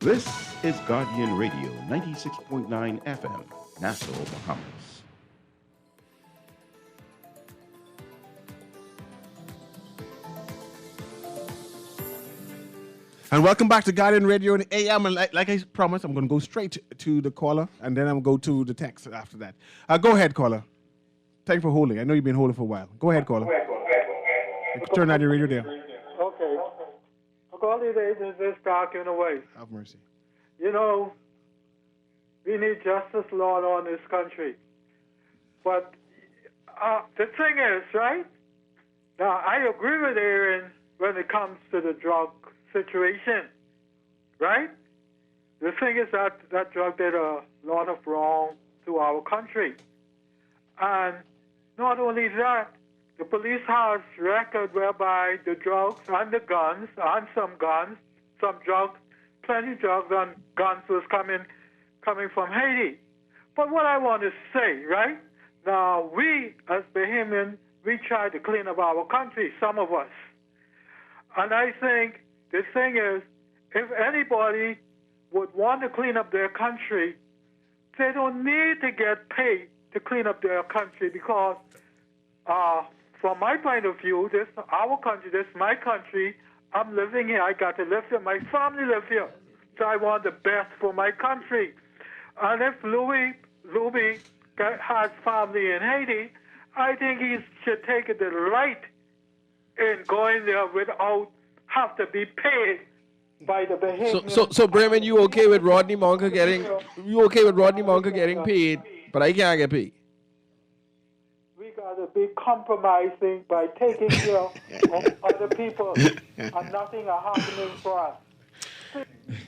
This is Guardian Radio, 96.9 FM, Nassau, Bahamas. And welcome back to Guardian Radio in AM. And like I promised, I'm going to go straight to the caller, and then I'm going to go to the text after that. Go ahead, caller. Thanks for holding. I know you've been holding for a while. Go ahead, caller. You can turn on your radio there. Okay. Consolidated is this talking away. Have mercy. You know, we need justice, Lord, on this country. But the thing is, right? Now, I agree with Aaron when it comes to the drug situation, right? The thing is that drug did a lot of wrong to our country. And not only that, the police has record whereby the drugs and the guns, and some drugs, plenty drugs and guns was coming from Haiti. But what I want to say, right? Now, we as Bahamians, we try to clean up our country, some of us. And I think the thing is, if anybody would want to clean up their country, they don't need to get paid to clean up their country because from my point of view, this our country, this my country. I'm living here. I got to live here. My family live here. So I want the best for my country. And if Louis has family in Haiti, I think he should take the right in going there without have to be paid by the Bahamians. So Bremen, you okay with Rodney Monk getting paid, but I can't get paid? We got to be compromising by taking care of other people, and nothing are happening for us.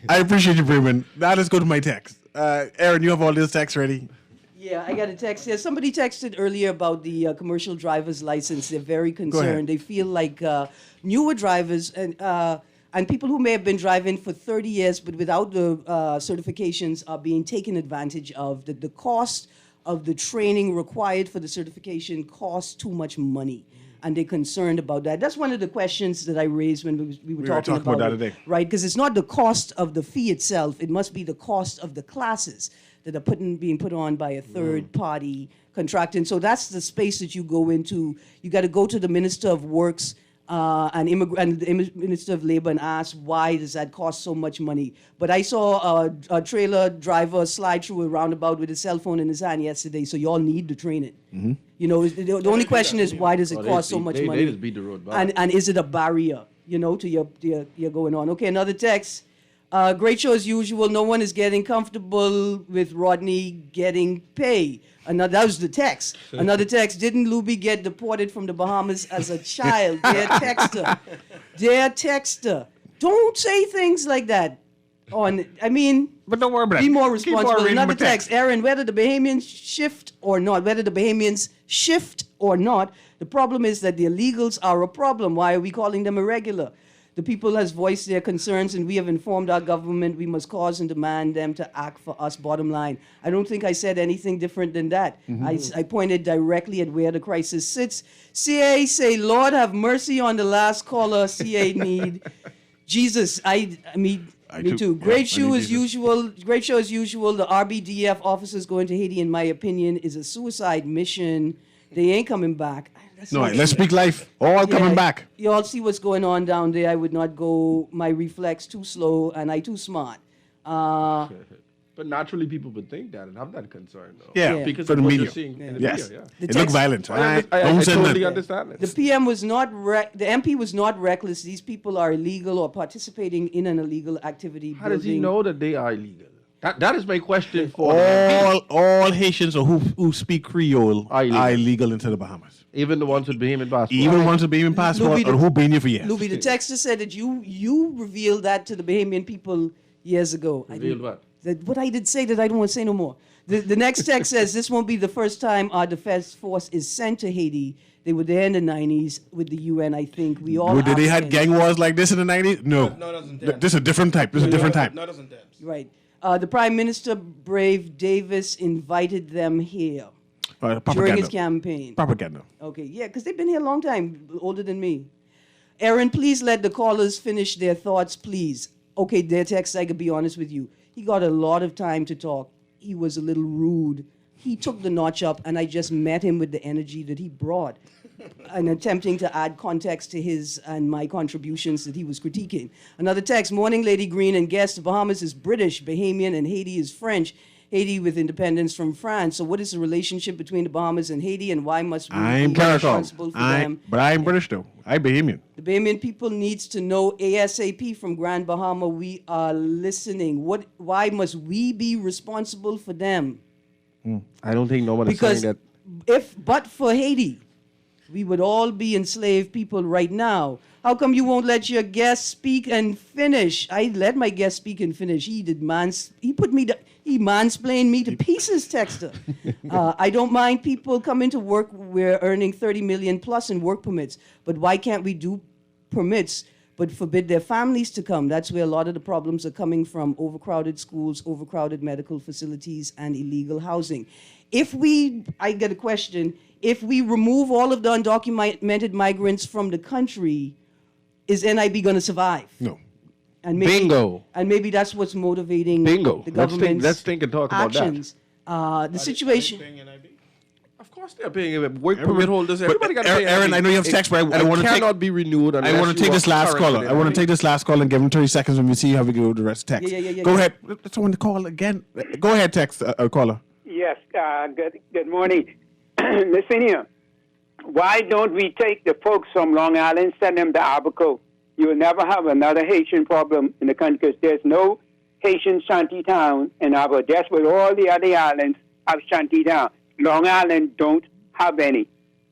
I appreciate you, Bremen. Now let's go to my text. Aaron, you have all this text ready? Yeah, I got a text here. Somebody texted earlier about the commercial driver's license. They're very concerned. They feel like newer drivers and people who may have been driving for 30 years but without the certifications are being taken advantage of. The cost of the training required for the certification costs too much money. And they're concerned about that. That's one of the questions that I raised when we were talking about that it, today. right? Because it's not the cost of the fee itself. It must be the cost of the classes that are being put on by a third-party contractor. And so that's the space that you go into. You got to go to the Minister of Works and the Minister of Labor and ask, why does that cost so much money? But I saw a trailer driver slide through a roundabout with his cell phone in his hand yesterday, so you all need the training. Mm-hmm. You know, the only question is, why does it cost so much money? They just beat the road back. And is it a barrier, to your going on? Okay, another text. Great show as usual. No one is getting comfortable with Rodney getting pay. That was the text. Another text. Didn't Luby get deported from the Bahamas as a child? Dear texter. Don't say things like that. But don't worry about it. Be more Keep on responsible. reading Another my text. Aaron, whether the Bahamians shift or not, the problem is that the illegals are a problem. Why are we calling them irregular? The people has voiced their concerns, and we have informed our government we must cause and demand them to act for us, bottom line. I don't think I said anything different than that. Mm-hmm. I pointed directly at where the crisis sits. CA say, Lord have mercy on the last caller. CA need Jesus. Me too. Great show as usual. Great show as usual. The RBDF officers going to Haiti, in my opinion, is a suicide mission. They ain't coming back. Let's speak life. All coming back. You all see what's going on down there. I would not go, my reflex too slow and I too smart. But naturally, people would think that and have that concern, though. Yeah, because for of the what media. you're seeing in the Yes, media. it looked violent. I totally understand it. The PM was not, the MP was not reckless. These people are illegal or participating in an illegal activity. How does he know that they are illegal? That is my question for all Haitians or who speak Creole are illegal into the Bahamas. Even the ones with Bahamian passport. Even ones with Bahamian passport or who've been here for years. Luby, the texter said that you revealed that to the Bahamian people years ago. Revealed what? What I did say that I don't want to say no more. The next text says this won't be the first time our defense force is sent to Haiti. They were there in the 90s with the UN, I think. Did they had gang wars like this in the 90s? No. This is a different type. This is a different type. Right. The Prime Minister, Brave Davis, invited them here during his campaign. Propaganda. Okay, yeah, because they've been here a long time, older than me. Aaron, please let the callers finish their thoughts, please. okay, their text, I could be honest with you. He got a lot of time to talk. He was a little rude. He took the notch up, and I just met him with the energy that he brought and attempting to add context to his and my contributions that he was critiquing. Another text, morning, Lady Green and guest, the Bahamas is British, Bahamian, and Haiti is French. Haiti with independence from France. So what is the relationship between the Bahamas and Haiti, and why must we I'm be responsible for them? But I'm British, though. I'm Bahamian. The Bahamian people needs to know ASAP from Grand Bahama. We are listening. Why must we be responsible for them? I don't think no one is Because saying that. but for Haiti, we would all be enslaved people right now. How come you won't let your guest speak and finish? I let my guest speak and finish. He mansplained me to pieces, Texter. I don't mind people coming to work. We're earning 30 million plus in work permits, but why can't we do permits but forbid their families to come? That's where a lot of the problems are coming from: overcrowded schools, overcrowded medical facilities, and illegal housing. I get a question, if we remove all of the undocumented migrants from the country, is NIB going to survive? No. And maybe, Bingo. And maybe that's what's motivating Bingo. the government's Let's think and talk about that. actions. The situation. Of course they're paying work permit holders. Everybody got to pay. Aaron, I know you have text, but I want to cannot be renewed. I want to take this last caller. I want to take this last call and give him 30 seconds when we see how we go with the rest of text. Yeah. Go ahead. Let's want to call again. Go ahead, text caller. Yes. Good morning. Listen here. Why don't we take the folks from Long Island, send them to Abaco? You will never have another Haitian problem in the country because there's no Haitian shanty town in Abaco. That's what all the other islands have shanty town. Long Island don't have any.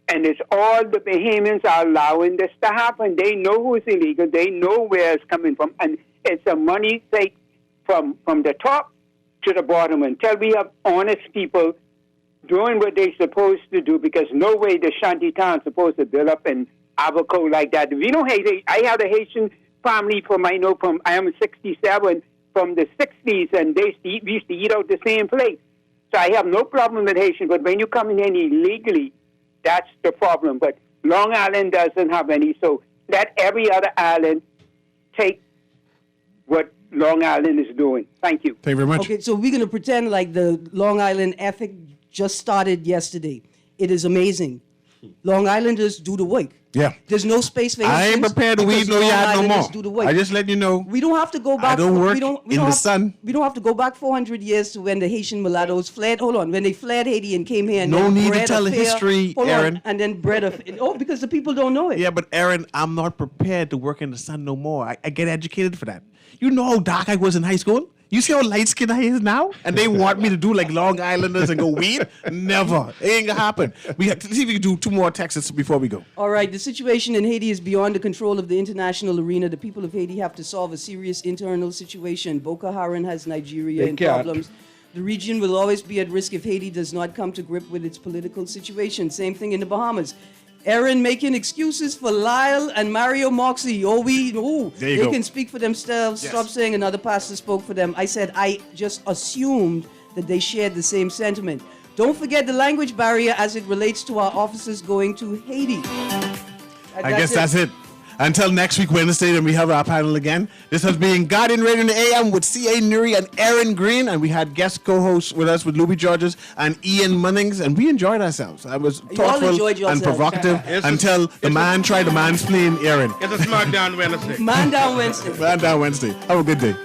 And it's all the Bahamians are allowing this to happen. They know who's illegal. They know where it's coming from. And it's a money take from the top to the bottom until we have honest people doing what they're supposed to do, because no way the shanty town's supposed to build up in Abaco like that. We don't hate. I have a Haitian family I am 67 from the 60s, and we used to eat out the same place. So I have no problem with Haitian, but when you come in illegally, that's the problem. But Long Island doesn't have any, so let every other island take what Long Island is doing. Thank you. Thank you very much. Okay, so we're going to pretend like the Long Island ethic just started yesterday. It is amazing. Long Islanders do the work. Yeah. There's no space for I ain't prepared to weed no yard no more. Do the work. I just let you know. We don't have to go back. I don't work we don't in the have, sun. We don't have to go back 400 years to when the Haitian mulattoes fled. Hold on, when they fled Haiti and came here. And No then need to bred tell a the fair- history, hold Aaron. On, and then bred because the people don't know it. Yeah, but Aaron, I'm not prepared to work in the sun no more. I get educated for that. You know how dark I was in high school? You see how light skinned I is now? And they want me to do like Long Islanders and go weed? Never. It ain't gonna happen. We have to see if we can do 2 more texts before we go. All right, the situation in Haiti is beyond the control of the international arena. The people of Haiti have to solve a serious internal situation. Boko Haram has Nigeria They in can't. problems. The region will always be at risk if Haiti does not come to grip with its political situation. Same thing in the Bahamas. Aaron making excuses for Lyle and Mario Moxie. There you they go. can speak for themselves. Yes. Stop saying another pastor spoke for them. I said I just assumed that they shared the same sentiment. Don't forget the language barrier as it relates to our officers going to Haiti. I guess that's it. Until next week, Wednesday, then we have our panel again. This has been Guardian Radio in the AM with C.A. Newry and Aaron Green. And we had guest co-hosts with us with Louis Georges and Ian Munnings. And we enjoyed ourselves. I was thoughtful enjoyed and yourselves. provocative until the man tried to mansplain Aaron. It's a SmackDown Wednesday. Man down Wednesday. Man down Wednesday. Have a good day.